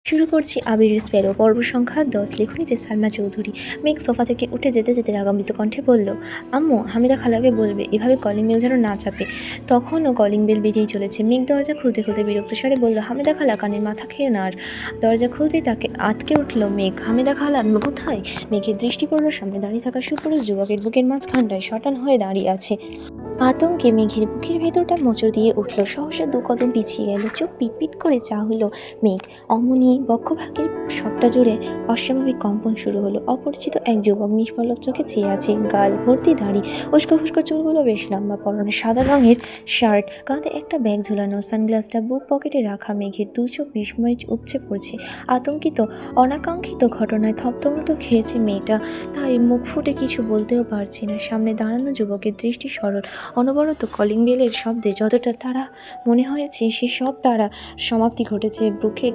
শুরু করছি আবির স্প্যারো পর্ব সংখ্যা 10। লেখনীতে সালমা চৌধুরী। মেঘ সোফা থেকে উঠে যেতে যেতে রাগান্বিত কণ্ঠে বলল, আম্মু হামিদা খালাকে বলবে এভাবে কলিং বেল যেন না চাপে। তখনও কলিং বেল বেজেই চলেছে। মেঘ দরজা খুলতে খুলতে বিরক্ত স্বরে বলল, হামিদা খালা কানের মাথা খেয়ে না। আর দরজা খুলতেই তাকে আটকে উঠল মেঘ। হামিদা খালা কোথায়? মেঘের দৃষ্টি পড়ল সামনে দাঁড়িয়ে থাকা সুপুরুষ যুবকের বুকের মাঝখানটায় শটান হয়ে দাঁড়িয়ে আছে। আতঙ্কে মেঘের বুকের ভেতরটা মোচড় দিয়ে উঠল। সহসা 2 কদম পিছিয়ে গেল। চোখ পিটপিট করে চাহল মেঘ। অমনি বক্ষভাগের সবটা জুড়ে অস্বাভাবিক কম্পন শুরু হলো। অপরিচিত এক যুবক নিষ্পলক চোখে চেয়ে আছে। গাল ভর্তি দাড়ি, উস্কো খুস্কো চুলগুলো বেশ লম্বা, পরনে সাদা রঙের শার্ট, কাঁধে একটা ব্যাগ ঝোলানো, সানগ্লাসটা বুক পকেটে রাখা। মেঘের 2 চোখ বিস্ময়ে উপচে পড়ছে। আতঙ্কিত, অনাকাঙ্ক্ষিত ঘটনায় থতমত খেয়েছে মেয়েটা, তাই মুখ ফুটে কিছু বলতেও পারছে না। সামনে দাঁড়ানো যুবকের দৃষ্টি সরল। অনবরত কলিং বেলের শব্দে যতটা তারা মনে হয়েছে সে সব তারা সমাপ্তি ঘটেছে। বুকের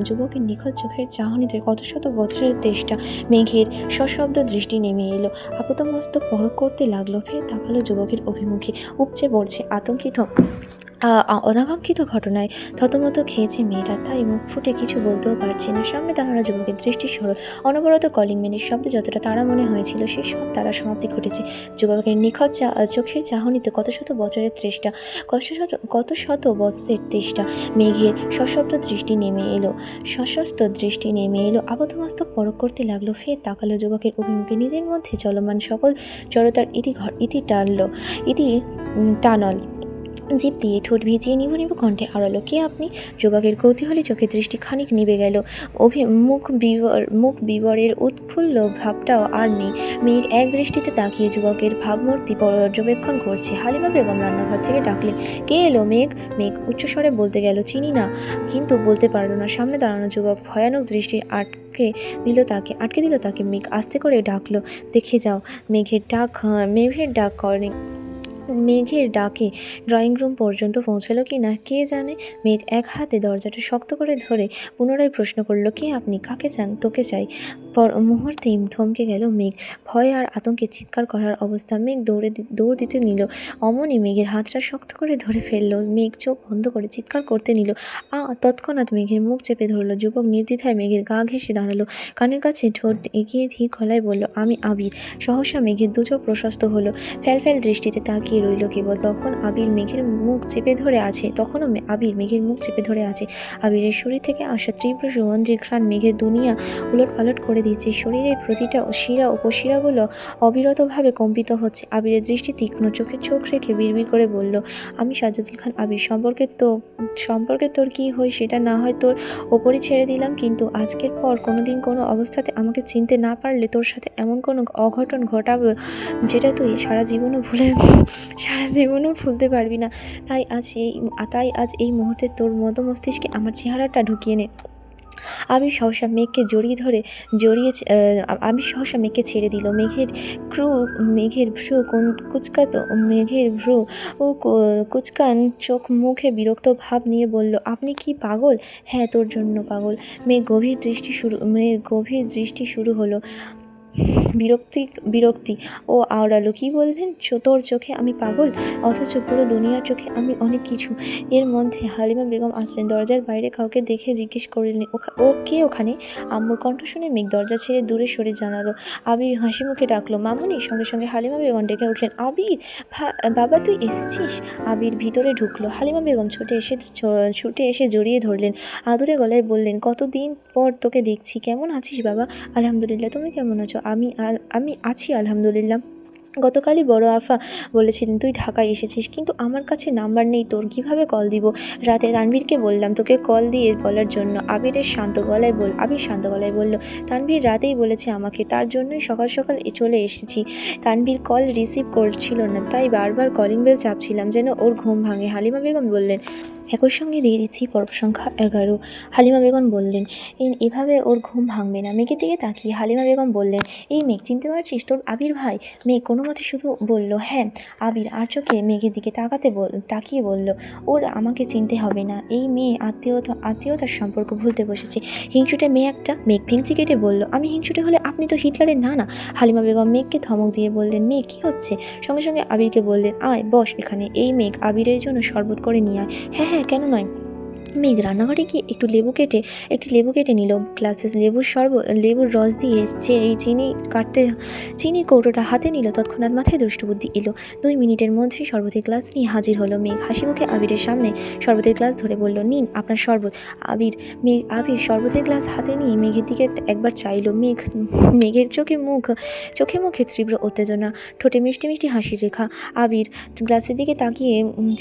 যুবকের নিখোঁজ চোখের চাহনিতে কত শত বছরের তেষ্টা। মেঘের সশব্দ দৃষ্টি নেমে এলো, আপাতমস্তক পরখ করতে লাগলো। ফের তাকালো যুবকের অভিমুখে। উপচে পড়ছে আতঙ্কিত, অনাকাঙ্ক্ষিত ঘটনায় থতমত খেয়েছে মেয়েটা, তাই মুখ ফুটে কিছু বলতেও পারছে না। সামনে দাঁড়ানো যুবকের দৃষ্টি সরল। অনবরত কলিং বেলের শব্দে যতটা তারা মনে হয়েছিল সে সব তারা সমাপ্তি ঘটেছে। যুবকের নিখোঁজ চোখের চাহনিতে কত শত বছরের তৃষ্ণা, কত শত বছরের তেষ্টা। মেঘের সশস্ত্র দৃষ্টি নেমে এলো, আপাতমস্তক পরখ করতে লাগলো। ফের তাকালো যুবকের অভিমুখে। নিজের মধ্যে চলমান সকল জড়তার ইতি টানল জিভ দিয়ে ঠোঁট ভিজিয়ে নিভু নিভু কণ্ঠে আড়ালো, কে আপনি? যুবকের কৌতূহলী চোখে দৃষ্টি খানিক নিভে গেল। মুখ বিবরের উৎফুল্ল ভাবটাও আর নেই। মেঘ এক দৃষ্টিতে তাকিয়ে যুবকের ভাবমূর্তি পর্যবেক্ষণ করছে। হালিমা বেগম রান্নাঘর থেকে ডাকলেন, কে এলো? মেঘ উচ্চস্বরে বলতে গেল, চিনি না, কিন্তু বলতে পারল না। সামনে দাঁড়ানো যুবক ভয়ানক দৃষ্টি আটকে দিল তাকে। মেঘ আস্তে করে ডাকলো, দেখে যাও। মেঘের ডাকে ড্রয়িং রুম পর্যন্ত পৌঁছালো কি না কে জানে। মেঘ এক হাতে দরজাটা শক্ত করে ধরে পুনরায় প্রশ্ন করল, কে আপনি? কাকে চান? তোকে চাই। মুহূর্তেই থমকে গেল মেঘ। ভয় আর আতঙ্কে চিৎকার করার অবস্থা। মেঘ দৌড় দিতে নিল, অমনি মেঘের হাতটা শক্ত করে ধরে ফেললো। মেঘ চোখ বন্ধ করে চিৎকার করতে নিল। তৎক্ষণাৎ মেঘের মুখ চেপে ধরলো যুবক। নির্দ্বিধায় মেঘের গা ঘেঁষে দাঁড়ালো, কানের কাছে ঠোঁট এগিয়ে ধীর গলায় বলল, আমি আবির। সহসা মেঘের 2 চোখ প্রশস্ত হলো, ফ্যাল দৃষ্টিতে তাকিয়ে রইল কেবল। তখনও আবির মেঘের মুখ চেপে ধরে আছে। আবিরের শরীর থেকে আসা তীব্র সুগন্ধির ঘ্রাণ মেঘের দুনিয়া উলটপালট করে দিচ্ছে। শরীরের প্রতিটা শিরা উপশিরাগুলো অবিরতভাবে কম্পিত হচ্ছে। আবিরের দৃষ্টি তীক্ষ্ণ, চোখে চোখ রেখে বিড়বিড় করে বলল, আমি সাজ্জাদুল খান আবির। সম্পর্কে তোর কি হই সেটা না হয় তোর ওপরই ছেড়ে দিলাম, কিন্তু আজকের পর কোনোদিন কোনো অবস্থাতে আমাকে চিনতে না পারলে তোর সাথে এমন কোনো অঘটন ঘটাবে যেটা তুই সারা জীবনও ভুলতে পারবি না। তাই আজ এই মুহূর্তে তোর মতো মস্তিষ্কে আমার চেহারাটা ঢুকিয়ে নে। আবির সহসা মেঘকে ছেড়ে দিল। মেঘের ভ্রু কুচকান চোখ মুখে বিরক্ত ভাব নিয়ে বলল, আপনি কি পাগল? হ্যাঁ, তোর জন্য পাগল। মেঘ গভীর দৃষ্টি শুরু হলো। বিরক্তি ও আওড়ালো, কি বললেন? তোর চোখে আমি পাগল, অথচ পুরো দুনিয়ার চোখে আমি অনেক কিছু। এর মধ্যে হালিমা বেগম আসলেন। দরজার বাইরে কাউকে দেখে জিজ্ঞেস করলেন, ও কে ওখানে? আম্মুর কণ্ঠ শুনে মেঘ দরজা ছেড়ে দূরে সরে জানালো। আবির হাসি মুখে ডাকলো, মামুনি। সঙ্গে সঙ্গে হালিমা বেগম ডেকে উঠলেন, আবির বাবা, তুই এসেছিস? আবির ভিতরে ঢুকলো। হালিমা বেগম ছুটে এসে জড়িয়ে ধরলেন। আদুরে গলায় বললেন, কতদিন পর তোকে দেখছি, কেমন আছিস বাবা? আলহামদুলিল্লাহ, তুমি কেমন আছো? আমি আছি আলহামদুলিল্লাহ। গতকালই বড় আফা বলেছিলেন তুই ঢাকায় এসেছিস, কিন্তু আমার কাছে নাম্বার নেই তোর, কিভাবে কল দিব? রাতে তানভীরকে বললাম তোকে কল দিয়ে বলার জন্য। আবির শান্ত গলায় বলল, তানভীর রাতেই বলেছে আমাকে, তার জন্যই সকাল সকাল চলে এসেছি। তানভীর কল রিসিভ করছিল না, তাই বারবার কলিং বেল চাপছিলাম যেন ওর ঘুম ভাঙে। হালিমা বেগম বললেন, একই সঙ্গে দিয়ে দিচ্ছি পর্ব সংখ্যা 11। হালিমা বেগম বললেন, এভাবে ওর ঘুম ভাঙবে না। মেঘের দিকে তাকিয়ে হালিমা বেগম বললেন, এই মেঘ, চিনতে পারছিস? তোর আবির ভাই। মেঘ কোনো মতে শুধু বলল, হ্যাঁ আবির। আর চোখে মেঘের দিকে তাকিয়ে বলল, ওর আমাকে চিনতে হবে না। এই মেয়ে আত্মীয়তার সম্পর্ক ভুলতে বসেছে। হিংসুটে মেয়ে একটা। মেঘ ভেঙচি কেটে বলল, আমি হিংসুটে হলে আপনি তো হিটলারের না। হালিমা বেগম মেঘকে ধমক দিয়ে বললেন, মেঘ কী হচ্ছে? সঙ্গে সঙ্গে আবিরকে বললেন, আয় বস এখানে। এই মেঘ, আবিরের জন্য শরবত করে নিয়ে আয়। হ্যাঁ, কেন নয়। মেঘ রান্নাঘরে গিয়ে একটি লেবু কেটে নিল। গ্লাসে লেবুর রস দিয়ে যে এই চিনির কৌটোটা হাতে নিল, তৎক্ষণাৎ মাথায় দুষ্টবুদ্ধি এলো। 2 মিনিটের মধ্যেই শরবতের গ্লাস নিয়ে হাজির হলো মেঘ। হাসি মুখে আবিরের সামনে শরবতের গ্লাস ধরে বলল, নিন আপনার শরবত। আবির শরবতের গ্লাস হাতে নিয়ে মেঘের দিকে একবার চাইল। মেঘের চোখে মুখে তীব্র উত্তেজনা, ঠোঁটে মিষ্টি মিষ্টি হাসির রেখা। আবির গ্লাসের দিকে তাকিয়ে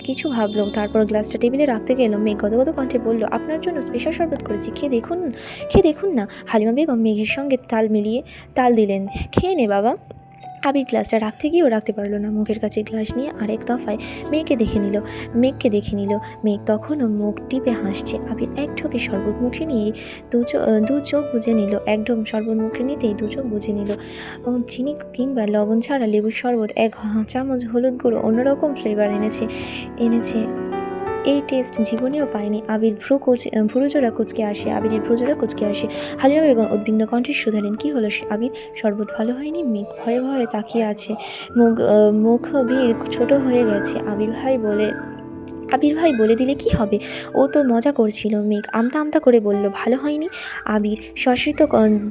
কিছু ভাবলো, তারপর গ্লাসটা টেবিলে রাখতে গেল। মেঘ গদগদ কণ্ঠে বলল, আপনার জন্য স্পেশাল শরবত করেছি, খেয়ে দেখুন না। হালিমা বেগম মেঘের সঙ্গে তাল দিলেন, খেয়ে নে বাবা। আবির গ্লাসটা রাখতে গিয়েও রাখতে পারল না, মুখের কাছে গ্লাস নিয়ে আরেক দফায় মেঘকে দেখে নিল। মেঘ তখনও মুখ টিপে হাসছে। আবির এক ঢোকে শরবত মুখে নিয়ে দু চোখ বুজে নিল। এক ঢোক শরবত মুখে নিতেই দু চোখ বুজে নিল। চিনি কিংবা লবণ ছাড়া লেবুর শরবত, 1 চামচ হলুদ গুঁড়ো, অন্যরকম ফ্লেভার এনেছে। এই টেস্ট জীবনেও পায়নি। আবিরের ভ্রুজোড়া কুঁচকে আসে। হালিমা বেগম উদ্বিগ্ন কণ্ঠে শুধালেন, কি হলো আবির, শরবত ভালো হয়নি? মেঘ ভয়ে ভয়ে তাকিয়ে আছে। মুখ বীর ছোট হয়ে গেছে। আবির ভাই বলে দিলে কি হবে, ও তো মজা করছিল। মেঘ আমতা আমতা করে বলল, ভালো হয়নি। আবির সশ্রিত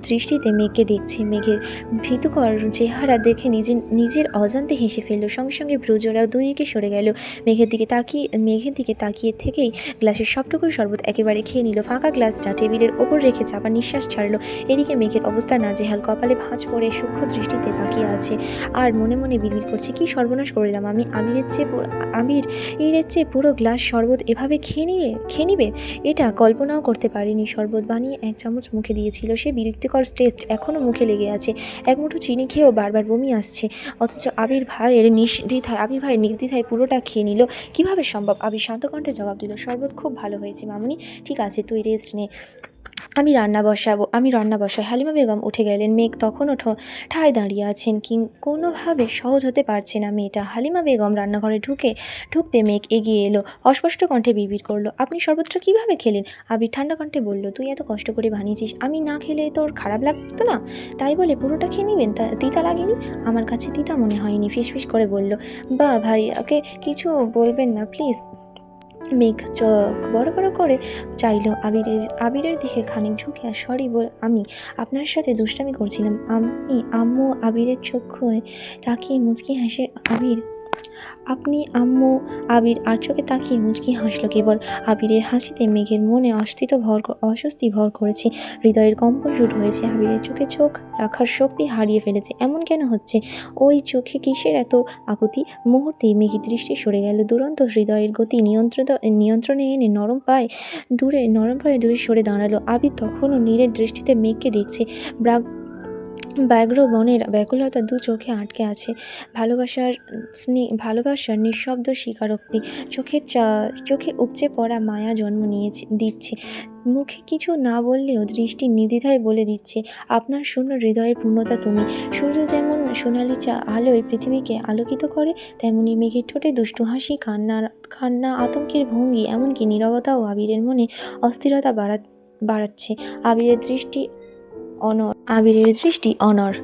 দৃষ্টিতে মেঘকে দেখছে। মেঘের ভীতুকর চেহারা দেখে নিজের অজান্তে হেসে ফেলল। সঙ্গে সঙ্গে ভ্রুজোড়া 2 দিকে সরে গেল। মেঘের দিকে তাকিয়ে থেকেই গ্লাসের সবটুকু শরবত একেবারে খেয়ে নিল। ফাঁকা গ্লাসটা টেবিলের ওপর রেখে চাপা নিঃশ্বাস ছাড়ল। এদিকে মেঘের অবস্থা নাজেহাল, কপালে ভাঁজ পড়ে সূক্ষ্ম দৃষ্টিতে তাকিয়ে আছে আর মনে মনে বিড়বিড় করছে, কি সর্বনাশ করলাম আমি। আবিরের চেয়ে পুরো গ্লাস শরবত এভাবে খেয়ে নিবে, এটা কল্পনাও করতে পারিনি। শরবত বানিয়ে 1 চামচ মুখে দিয়েছিল সে, বিরক্তিকর টেস্ট এখনও মুখে লেগে আছে। এক মুঠো চিনি খেয়েও বারবার বমি আসছে, অথচ আবির ভাই নির্দ্বিধায় পুরোটা খেয়ে নিল। কিভাবে সম্ভব? আবির শান্ত কণ্ঠে জবাব দিল, শরবত খুব ভালো হয়েছে মামুনি। ঠিক আছে, তুই রেস্ট নে, আমি রান্না বসাই। হালিমা বেগম উঠে গেলেন। মেঘ তখনও ঠায় দাঁড়িয়ে আছেন, কোনোভাবে সহজ হতে পারছে না মেয়েটা। হালিমা বেগম রান্নাঘরে ঢুকতে মেঘ এগিয়ে এলো, অস্পষ্ট কণ্ঠে বিড়বিড় করলো, আপনি শরবতটা কিভাবে খেলেন? আবির ঠান্ডা কণ্ঠে বলল, তুই এত কষ্ট করে বানিয়েছিস, আমি না খেলে তোর খারাপ লাগতো না, তাই বলে পুরোটা খেয়ে নিবেন? তিতা লাগেনি? আমার কাছে তিতা মনে হয়নি, ফিসফিস করে বলল। বা ভাই, ওকে কিছু বলবেন না প্লিজ। মেঘ চোখ বড় বড় করে চাইল আবিরের দিকে খানিক ঝুঁকে, সরি বল, আমি আপনার সাথে দুষ্টামি করছিলাম। আম্মু আবিরের চোখে তাকিয়ে মুচকি হাসে। আবির আর চোখে তাকিয়ে মুচকি হাসল কেবল। আবিরের হাসিতে মেঘের মনে অস্বস্তি ভর করেছে, হৃদয়ের কম্পন শুরু হয়েছে। আবিরের চোখে চোখ রাখার শক্তি হারিয়ে ফেলেছে। এমন কেন হচ্ছে? ওই চোখে কিসের এত আকুতি? মুহূর্তেই মেঘের দৃষ্টি সরে গেল। দুরন্ত হৃদয়ের গতি নিয়ন্ত্রণে এনে নরম পায়ে দূরে সরে দাঁড়ালো। আবির তখনও নীরের দৃষ্টিতে মেঘকে দেখছে। ব্যাঘ্র বনের ব্যাকুলতা 2 চোখে আটকে আছে। ভালোবাসার নিঃশব্দ স্বীকারোক্তি। চোখে উপচে পড়া মায়া জন্ম দিচ্ছে। মুখে কিছু না বললেও দৃষ্টি নির্দ্বিধায় বলে দিচ্ছে, আপনার শূন্য হৃদয়ের পূর্ণতা তুমি। সূর্য যেমন সোনালি আলোয় পৃথিবীকে আলোকিত করে, তেমনি মেঘের ঠোঁটে দুষ্টু হাসি, কান্না, আতঙ্কের ভঙ্গি, এমনকি নীরবতাও আবিরের মনে অস্থিরতা বাড়াচ্ছে। আবিরের দৃষ্টি অনর।